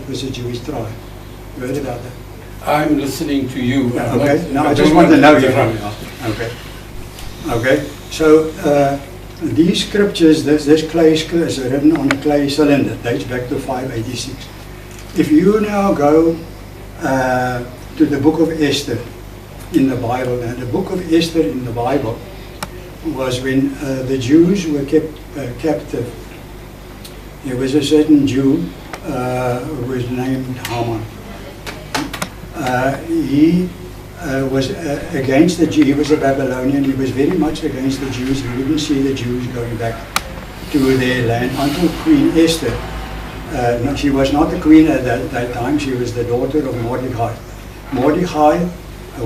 was a Jewish tribe. You heard about that? I'm listening to you. Okay, now I just want to know you. Okay. Okay, so these scriptures, this clay is written on a clay cylinder, dates back to 586. If you now go to the book of Esther in the Bible, and the book of Esther in the Bible was when the Jews were kept captive. There was a certain Jew who was named Haman. He was against the Jews. He was a Babylonian. He was very much against the Jews. He wouldn't see the Jews going back to their land until Queen Esther. No, she was not the queen at that time. She was the daughter of Mordecai. Mordecai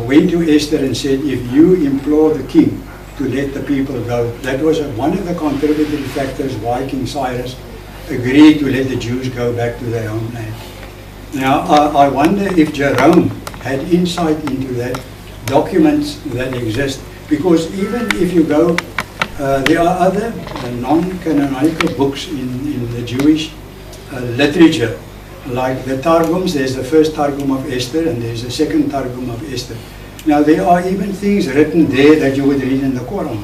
went to Esther and said, if you implore the king to let the people go, that was one of the contributing factors why King Cyrus agreed to let the Jews go back to their homeland. Now, I wonder if Jerome had insight into that, documents that exist, because even if you go, there are other non-canonical books in the Jewish literature, like the Targums. There's the first Targum of Esther and there's the second Targum of Esther. Now, there are even things written there that you would read in the Quran.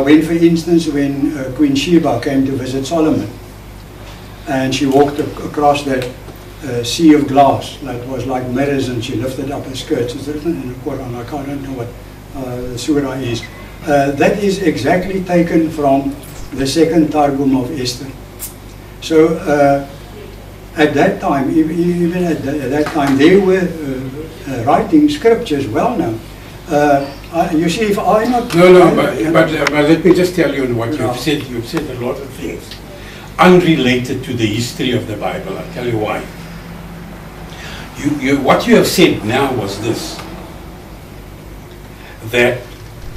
When, for instance, when Queen Sheba came to visit Solomon, and she walked across that sea of glass that was like mirrors, and she lifted up her skirts. It's written in the Quran. I can't know what the surah is. That is exactly taken from the second Targum of Esther. So at that time, even at that time, they were writing scriptures well known. You see, if I not... No, but let me just tell you on what you've said. You've said a lot of things unrelated to the history of the Bible. I'll tell you why. What you have said now was this, that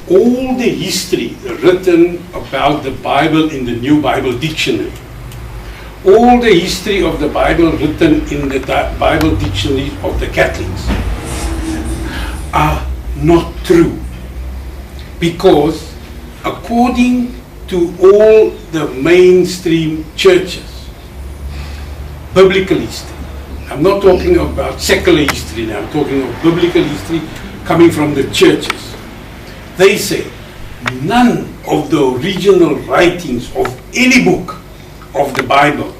all the history written about the Bible in the New Bible Dictionary, all the history of the Bible written in the Bible Dictionary of the Catholics are not true. Because according to all the mainstream churches, biblical history, I'm not talking about secular history now, I'm talking of biblical history coming from the churches. They say none of the original writings of any book of the Bible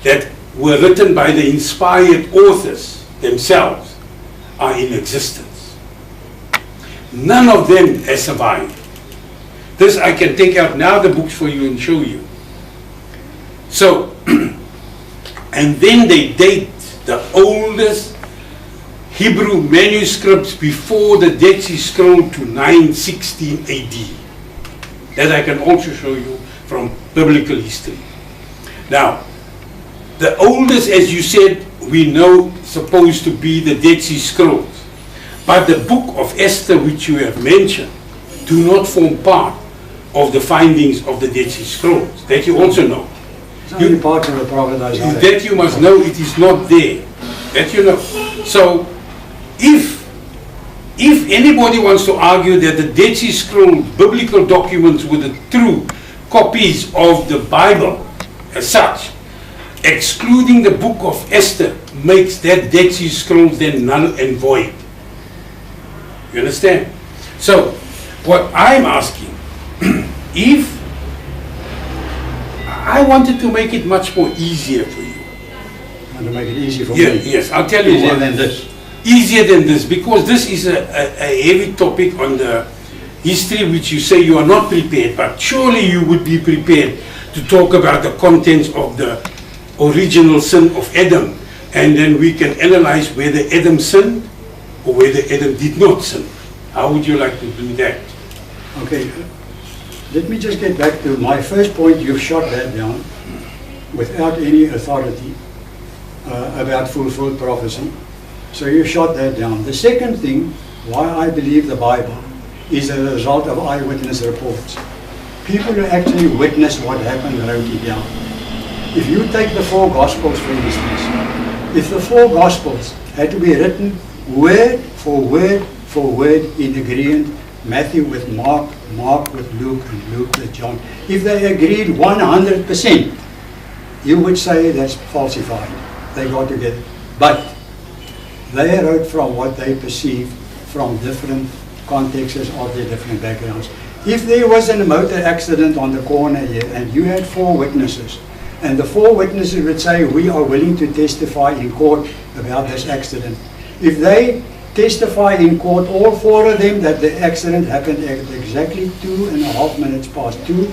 that were written by the inspired authors themselves are in existence. None of them has survived. This I can take out now the books for you and show you. So, and then they date the oldest Hebrew manuscripts before the Dead Sea Scroll to 916 AD. That I can also show you from biblical history. Now, the oldest, as you said, we know supposed to be the Dead Sea Scrolls. But the book of Esther, which you have mentioned, do not form part of the findings of the Dead Sea Scrolls. That you also know. It's only part of the prophet Isaiah. That you must know, it is not there. That you know. So, if anybody wants to argue that the Dead Sea Scrolls, biblical documents, were the true copies of the Bible as such, excluding the book of Esther makes that Dead Sea Scrolls then null and void. You understand? So, what I'm asking, if I wanted to make it much more easier for you. Want to make it easy for me? Yes, I'll tell you easier why. Than this. Easier than this, because this is a heavy topic on the history which you say you are not prepared, but surely you would be prepared to talk about the contents of the original sin of Adam, and then we can analyze whether Adam sinned or whether Adam did not sin. How would you like to do that? Okay, let me just get back to my first point. You've shot that down without any authority about fulfilled prophecy. So you shot that down. The second thing, why I believe the Bible, is a result of eyewitness reports. People who actually witnessed what happened wrote it down. If you take the four Gospels, for instance, if the four Gospels had to be written word for word in agreement, Matthew with Mark, Mark with Luke, and Luke with John, if they agreed 100%, you would say that's falsified. They got together. But they wrote from what they perceived from different contexts of their different backgrounds. If there was a motor accident on the corner here and you had 4 witnesses, and the 4 witnesses would say, we are willing to testify in court about this accident. If they testify in court, all 4 of them, that the accident happened at exactly 2.5 minutes past 2.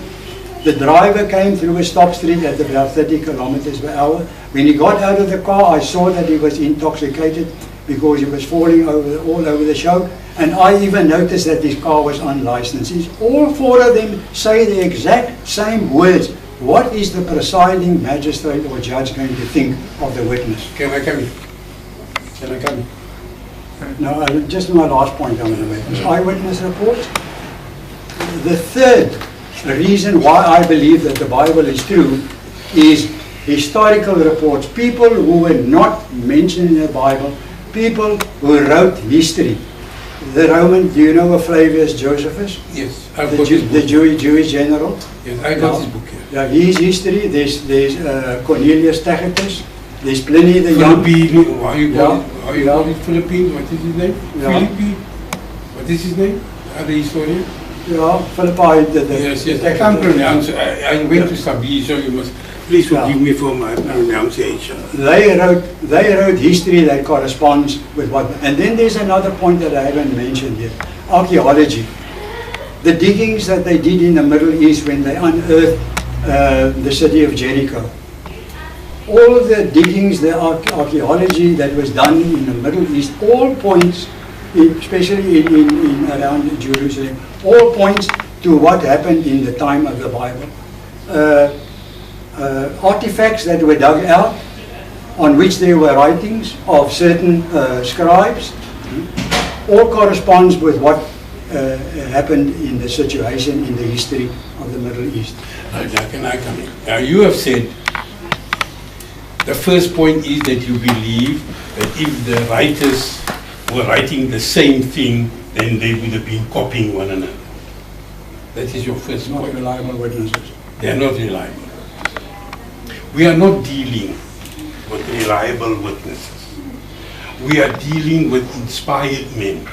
The driver came through a stop street at about 30 kilometers per hour. When he got out of the car, I saw that he was intoxicated because he was falling all over the show. And I even noticed that his car was unlicensed. All 4 of them say the exact same words. What is the presiding magistrate or judge going to think of the witness? Can I come in? Can I come in? No, just my last point on the witness. Eyewitness reports. The third reason why I believe that the Bible is true is historical reports. People who were not mentioned in the Bible, people who wrote history. The Roman, do you know who Flavius Josephus? Yes, I've got his book. The Jewish general. Yes, I got his book here. Yeah, his history. There's Cornelius Tacitus. There's Pliny the Young. Philippi, how you call it Philippines? What is his name? Yeah. Philippi. What is his name? Other historian? Yeah, Philippi. Yes, I can't pronounce. I went to Sabi, so you must please forgive me for my pronunciation. They wrote history that corresponds with what. And then there's another point that I haven't mentioned yet. Archaeology. The diggings that they did in the Middle East when they unearthed the city of Jericho. All the diggings, the archaeology that was done in the Middle East, all points, especially in around Jerusalem, all points to what happened in the time of the Bible. Artifacts that were dug out, on which there were writings of certain scribes, all corresponds with what happened in the situation in the history of the Middle East. Now can I come in? Now you have said, the first point is that you believe that if the writers were writing the same thing, then they would have been copying one another. That is your first point. Not reliable witnesses. They are not reliable. We are not dealing with reliable witnesses. We are dealing with inspired men.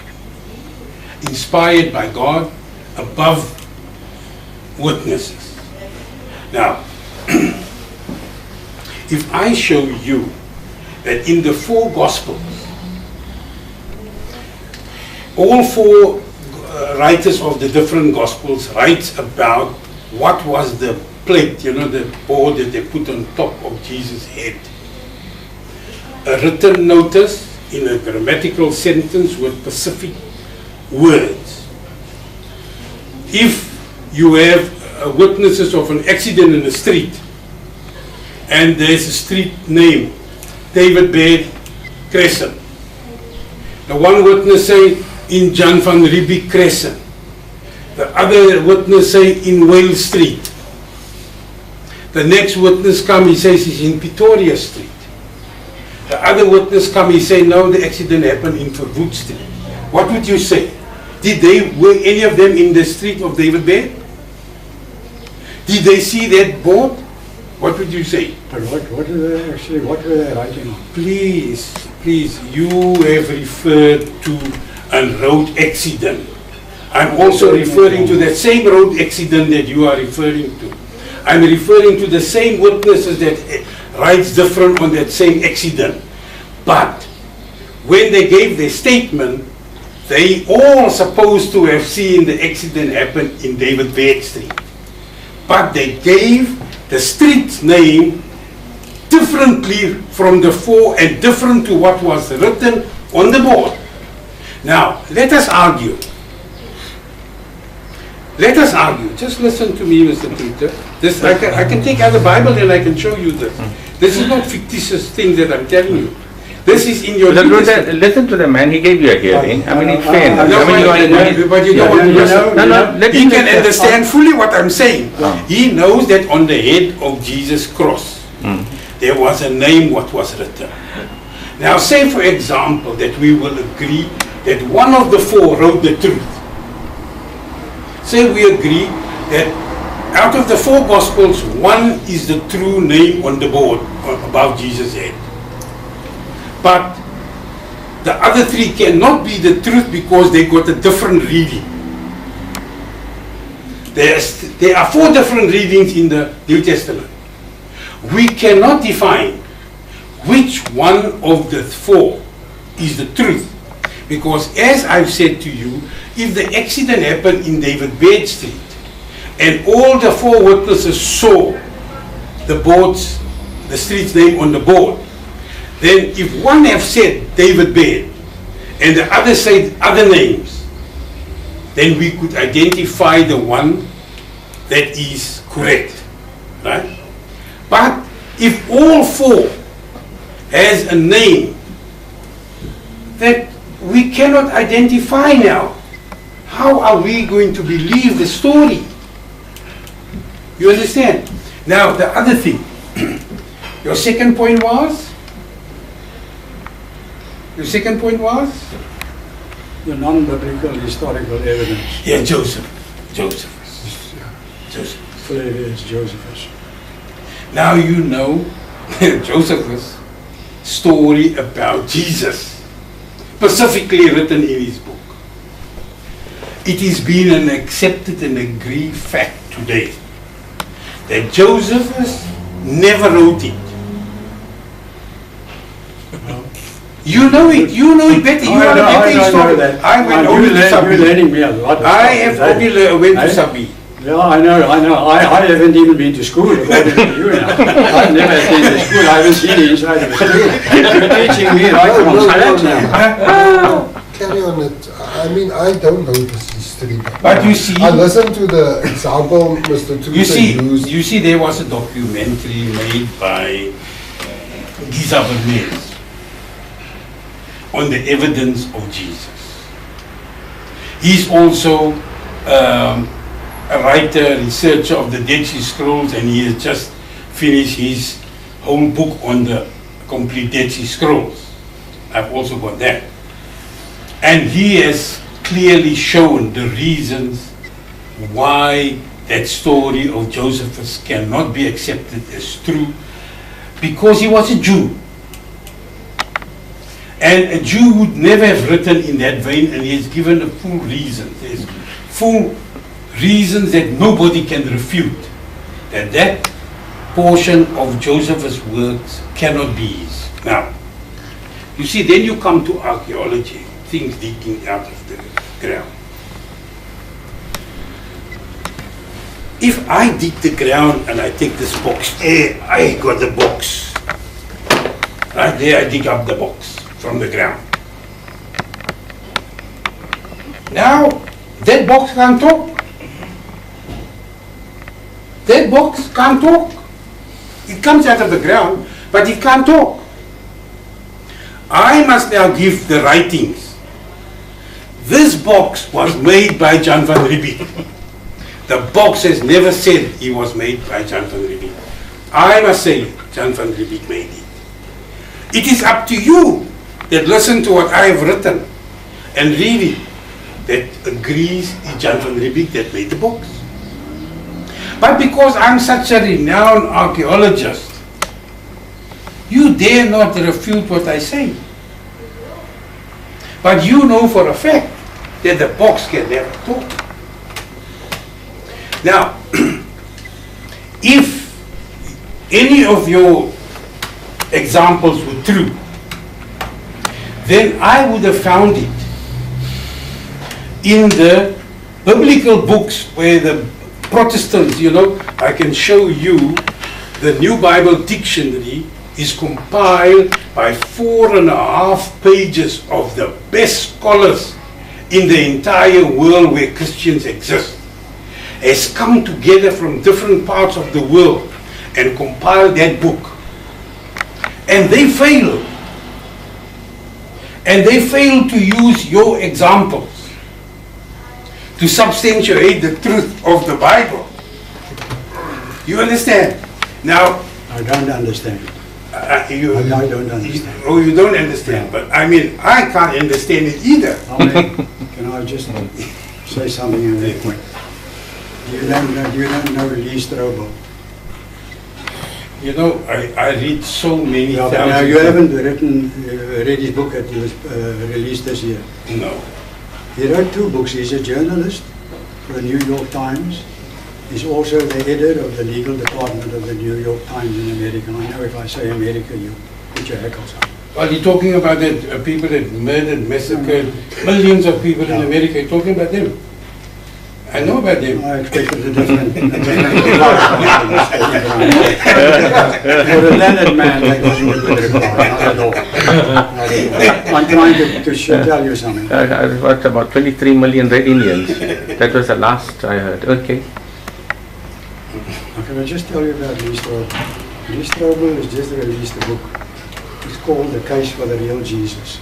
Inspired by God above witnesses. Now, if I show you that in the 4 Gospels, all 4 writers of the different Gospels writes about what was the plate, you know, the board that they put on top of Jesus' head. A written notice in a grammatical sentence with specific words. If you have witnesses of an accident in the street, and there's a street name, David Baird Crescent. The one witness say in Jan van Riebeeck Crescent. The other witness say in Wales Street. The next witness come, he says he's in Pretoria Street. The other witness come, he say no, the accident happened in Verwoerd Street. What would you say? Were any of them in the street of David Baird? Did they see that board? What would you say? But what were they writing on? Please, you have referred to a road accident. I'm also referring to that same road accident that you are referring to. I'm referring to the same witnesses that writes different on that same accident. But when they gave their statement, they all supposed to have seen the accident happen in David Baird Street. But they gave the street name differently from the 4 and different to what was written on the board. Now, let us argue. Let us argue. Just listen to me, Mr. Truter. I can take out the Bible and I can show you this. This is not fictitious thing that I'm telling you. This is in your listen to the man, he gave you a hearing. I mean, it's fair. But you don't want to listen. He can understand fully what I'm saying. He knows that on the head of Jesus' cross, there was a name what was written. Now say for example that we will agree that one of the 4 wrote the truth. Say we agree that out of the 4 Gospels, 1 is the true name on the board above Jesus' head. But the other 3 cannot be the truth because they got a different reading. There are 4 different readings in the New Testament. We cannot define which one of the 4 is the truth. Because as I've said to you, if the accident happened in David Bed Street and all the 4 witnesses saw the street's name on the board, then if one have said David Bed and the other said other names, then we could identify the one that is correct, right? But if all 4 has a name that we cannot identify now, how are we going to believe the story? You understand? Now the other thing, your second point was? Your second point was? The non-biblical historical evidence. Yeah, Josephus. Flavius Josephus. Now you know Josephus' story about Jesus, specifically written in his book. It has been an accepted and agreed fact today that Josephus never wrote it. You know it better. You are a better historian. I went over to Sabi. You're learning me a lot. I have only went to Sabi. Yeah, I know. I haven't even been to school, according to you now. I've never attended school. I haven't seen the inside of a school. You're teaching me right from scratch now. Carry on it. I mean, I don't know this history. But you see, I listened to the example Mr. Truter used. You see, there was a documentary made by Giza Bernays on the evidence of Jesus. He's also a writer, researcher of the Dead Sea Scrolls, and he has just finished his whole book on the complete Dead Sea Scrolls. I've also got that. And he has clearly shown the reasons why that story of Josephus cannot be accepted as true, because he was a Jew. And a Jew would never have written in that vein, and he has given a full reason. There's full reasons that nobody can refute, that portion of Josephus' works cannot be his. Now, you see, then you come to archaeology, things digging out of the ground. If I dig the ground and I take this box, I got the box. Right there I dig up the box from the ground. Now, that box can't talk. That box can't talk. It comes out of the ground, but it can't talk. I must now give the writings. This box was made by Jan van Riebeeck. The box has never said he was made by Jan van Riebeeck. I must say Jan van Riebeeck made it. It is up to you that listen to what I have written and read it that agrees it's Jan van Riebeeck that made the box. But because I'm such a renowned archaeologist, you dare not refute what I say. But you know for a fact that the box can never talk. Now, if any of your examples were true, then I would have found it in the biblical books where the Protestants, I can show you the New Bible Dictionary is compiled by 4.5 pages of the best scholars in the entire world where Christians exist, has come together from different parts of the world and compiled that book. And they fail. And they fail to use your examples to substantiate the truth of the Bible. You understand? Now, I don't understand. I don't understand. Oh, you don't understand, but I mean, I can't understand it either. Can I just say something at that point? You don't know Lee Strobel. You know, I read so many Yeah, but thousands. now you haven't read his book that was released this year. No. He wrote 2 books. He's a journalist for the New York Times. He's also the editor of the legal department of the New York Times in America. I know if I say America, you put your hackles up. Well, you're talking about that people that murdered, massacred millions of people in America. You're talking about them. I know about them. I expected a different For a learned man, that wasn't a good reply. Not at all. Not at all. I'm trying to tell you something. I watched about 23 million Red Indians. That was the last I heard. Okay. Okay, I'll just tell you about Lee Strobel. Lee Strobel has just released a book. It's called The Case for the Real Jesus.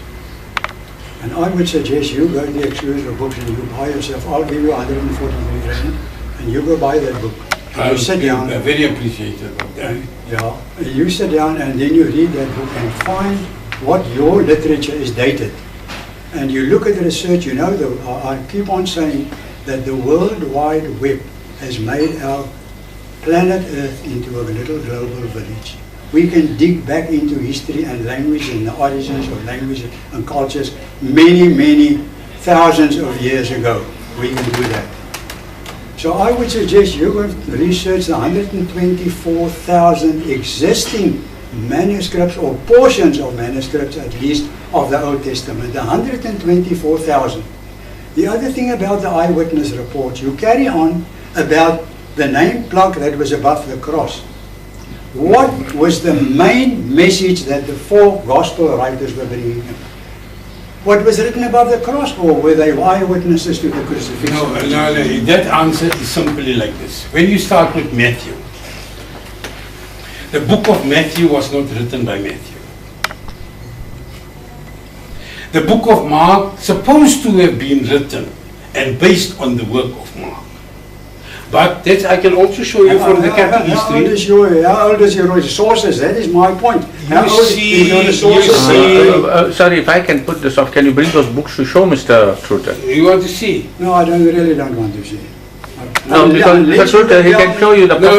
And I would suggest you go to the exclusive books and you buy yourself, I'll give you 143 Rand, and you go buy that book. And you sit down. I'm very appreciative of that. Yeah, and you sit down and then you read that book and find what your literature is dated. And you look at the research, you know, I keep on saying that the World Wide Web has made our planet Earth into a little global village. We can dig back into history and language and the origins of language and cultures many thousands of years ago. We can do that. So I would suggest you go research the 124,000 existing manuscripts or portions of manuscripts at least of the Old Testament. 124,000. The other thing about the eyewitness reports, you carry on about the name plaque that was above the cross. What was the main message that the 4 gospel writers were bringing in? What was written above the cross, or were they eyewitnesses to the crucifixion? No, that answer is simply like this. When you start with Matthew, the book of Matthew was not written by Matthew. The book of Mark supposed to have been written and based on the work of Mark. But that I can also show you from the Catholic history. How old is your sources? That is my point. How old is your sources? Sorry, if I can put this off, can you bring those books to show, Mr. Truter? You want to see? No, I really don't want to see. No, because Mr. Truter, he can show you the No,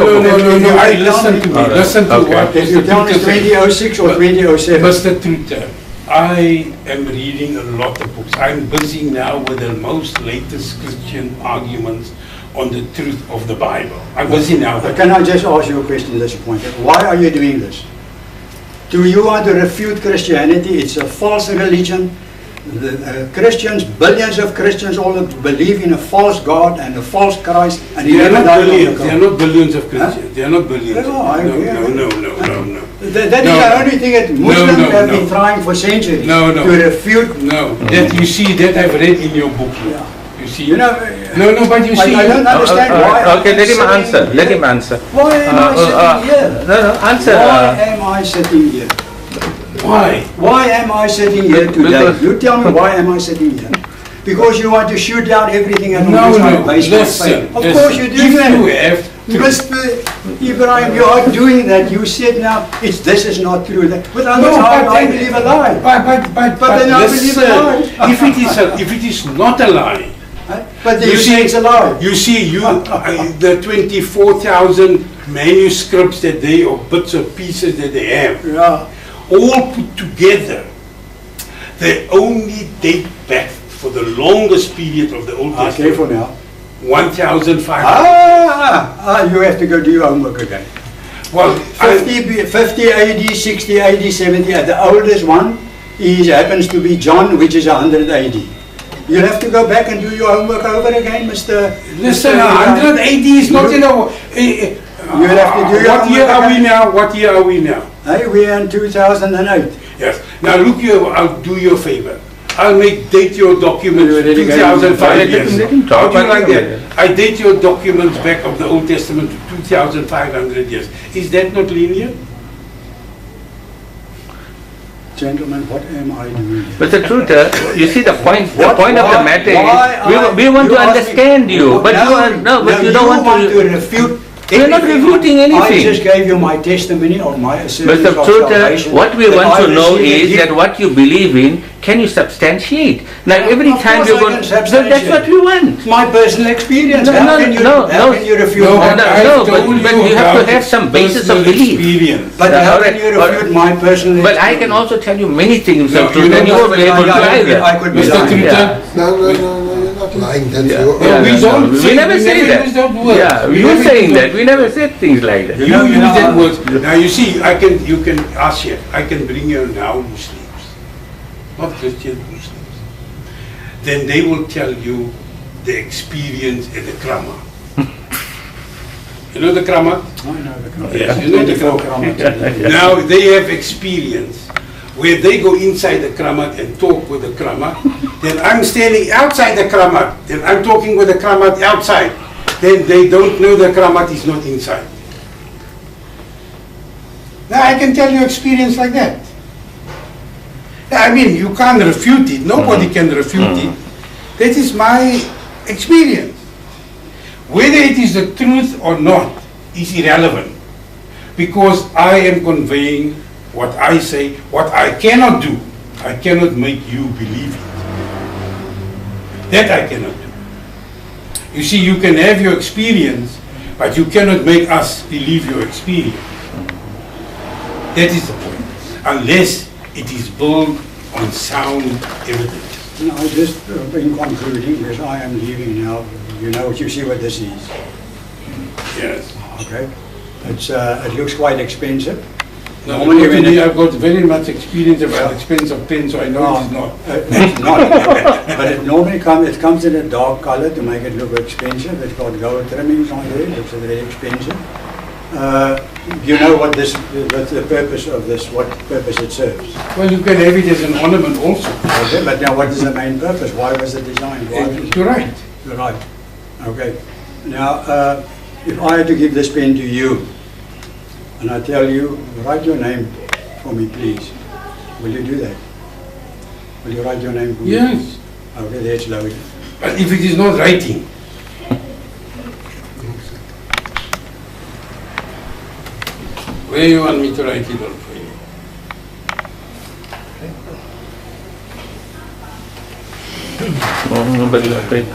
listen to me. Right. Listen to Okay. what If you tell me 2006 or 2007. Mr. Truter, I am reading a lot of books. I'm busy now with the most latest Christian arguments on the truth of the Bible. I'm busy now. Can I just ask you a question at this point? Why are you doing this? Do you want to refute Christianity? It's a false religion. The Christians, billions of Christians, all believe in a false God and a false Christ. And They are not billions. They are not billions of Christians. Huh? They are not billions. No, I agree. No. That is the only thing that Muslims have been trying for centuries No. to refute. No, that you see, that I've read in your book. Yeah. You see. You know, No, but you see. I don't understand why. Okay, let him answer. Let him answer. Why am I sitting here? No, answer. Why am I sitting here? Why? Why am I sitting here today? Because- You tell me, why am I sitting here? Because you want to shoot down everything and No, base my listen. faith. Of course you do If that. you have Mr. Ibrahim, you are doing that. You said now, this is not true. But I believe a lie. But then I believe a lie. if it is not a lie, But you say it's a lie. You see, the 24,000 manuscripts that they, or bits or pieces that they have, Yeah. all put together, they only date back for the longest period of the Old Testament. Careful now. 1,500. You have to go do your homework again. Well, 50 AD, 60 AD, 70 AD. The oldest one happens to be John, which is 100 AD. You'll have to go back and do your homework over again, Mr. Listen, 100 AD is not in our... You have to do your What year homework are we again. now? What year are we now? Hey, we are in 2008. Yes. Now look here, I'll do you a favor. I'll date your documents You already got 2005 it. years. Let him talk. How do you like that? I date your documents back of the Old Testament to 2,500 years. Is that not linear? Gentlemen, what am I doing here? Mr. Truter, you see the point of the matter is, we want to understand you, but you don't want to... refute We are not refuting I anything. just gave you my testimony of my assertions Mr. of Truter, salvation. what we that want I to know received a is gift. that what you believe in, can you substantiate? Now every Of time course you're I going, can that's substantiate. what we want. My personal experience. No, How no, can you, no, how no. can you refute No, my but no, I've no, but told you have to about have some basis personal of belief. experience. But how Alright, can you refute my personal But I experience? can also tell you many things, No, Mr. Truter, and you won't be able to either. I could be Mr. lying. Truter, Yeah. No, you're not lying. That's Yeah. your Yeah, own. we no, don't no, say- we never we say never that. use that word. Yeah, We you're never saying use that. We never said things like that. You use that word. Now you see, you can ask here, I can bring you now Muslims, not Christian Muslims. Then they will tell you the experience at the Krama. You know the Krama? I know the Kramat. Yes, you know the Kramat. Now they have experience where they go inside the Kramat and talk with the Kramat. Then I'm standing outside the Kramat. Then I'm talking with the Kramat outside. Then they don't know the Kramat is not inside. Now I can tell you experience like that. I mean, you can't refute it. Nobody can refute it. That is my experience. Whether it is the truth or not is irrelevant, because I am conveying what I say, what I cannot do. I cannot make you believe it. That I cannot do. You see, you can have your experience, but you cannot make us believe your experience. That is the point. Unless it is built on sound evidence. No, I just, in concluding, because I am leaving now, you see what this is. Yes. Okay? It looks quite expensive. Now, Normally when it- I've got very much experience about expensive pen, so I know it is not. It's not, but it normally comes in a dark color to make it look expensive. It's got gold trimmings on there, it's very expensive. You know what the purpose of this, what purpose it serves. Well, you can have it as an ornament also. Okay, but now what is the main purpose? Why was it designed? Why was it- You're right. You're right. Okay. Now, if I had to give this pen to you, and I tell you, write your name for me, please. Will you do that? Will you write your name for me? Yes. Okay, that's loaded. But if it is not writing, where you want me to write it on for you? No, but wait.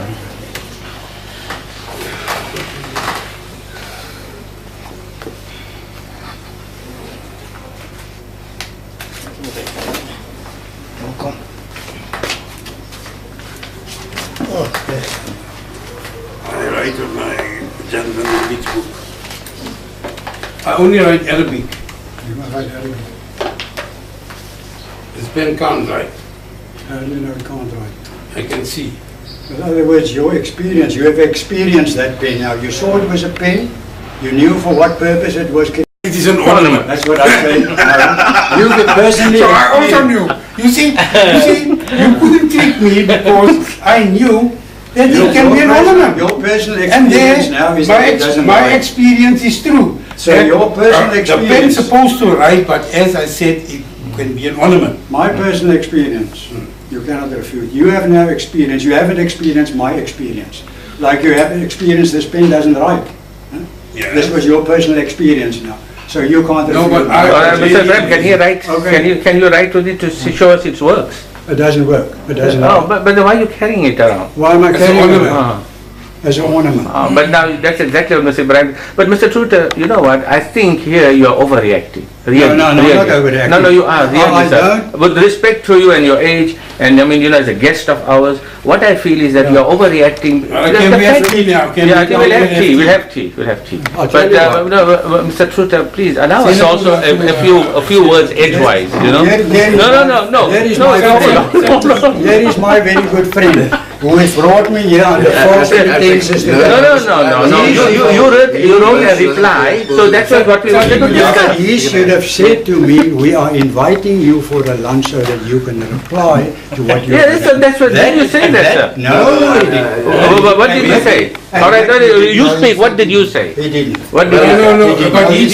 I write on my general language book. I only write Arabic. You must write Arabic. This pen can't write. No, it can't write. I can see. In other words, your experience, you have experienced that pen now. You saw it was a pen, you knew for what purpose it was. It is an ornament. That's what I said. No, you personally So I also experienced- knew. You couldn't trick me because I knew that it can be an ornament. Your personal And experience then now is that it doesn't my write. experience is true. So That, your personal The pen experience- is supposed to write, but as I said, it can be an ornament. My personal experience, you cannot refute. You have now experience, you haven't experienced my experience. Like you haven't experienced this pen doesn't write. Huh? Yeah. This was your personal experience now. So you can't No, refute but my- Mr. Ibrahim, can he write? Okay. Can you write with it to show us its works? It doesn't work. It doesn't Oh, work. but why are you carrying it around? Why am I As an carrying it ornament. around? As an ornament. But now that's exactly what Mr. Ibrahim. But Mr. Truter, you know what? I think here you are overreacting. Really, No, really. not overreacting. No, you are. Really, I sir. don't. With respect to you and your age, and I mean, as a guest of ours, what I feel is that you are overreacting. Can we have tea now? Can Yeah, we- we'll have can we tea. have We'll have tea. We'll have tea. I'll tell But you what. no, Mr. Truter, please allow us Senator, also a few words edgewise. You know. There is No. There is No, my no, friend. no. There is my very good friend who has brought me here under false pretenses. No. You wrote a reply, so that's what we wanted to discuss. He should have said to me, we are inviting you for a lunch so that you can reply to what you Yeah, that's what. Did you say that, sir? No, he didn't. What did you say? All right, you speak. What did you say? He didn't. What did you say? No, but he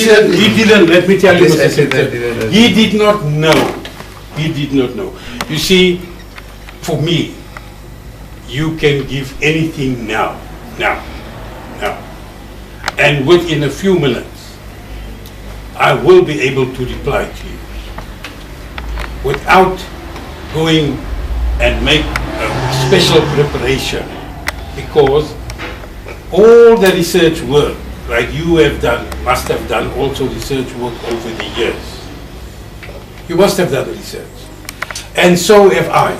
didn't, let me tell you, Mr. Senator. He did not know. He did not know. You see, for me, you can give anything now. and within a few minutes, I will be able to reply to you without going and make a special preparation, because all the research work, like you have done, must have done also research work over the years. You must have done research. And so have I.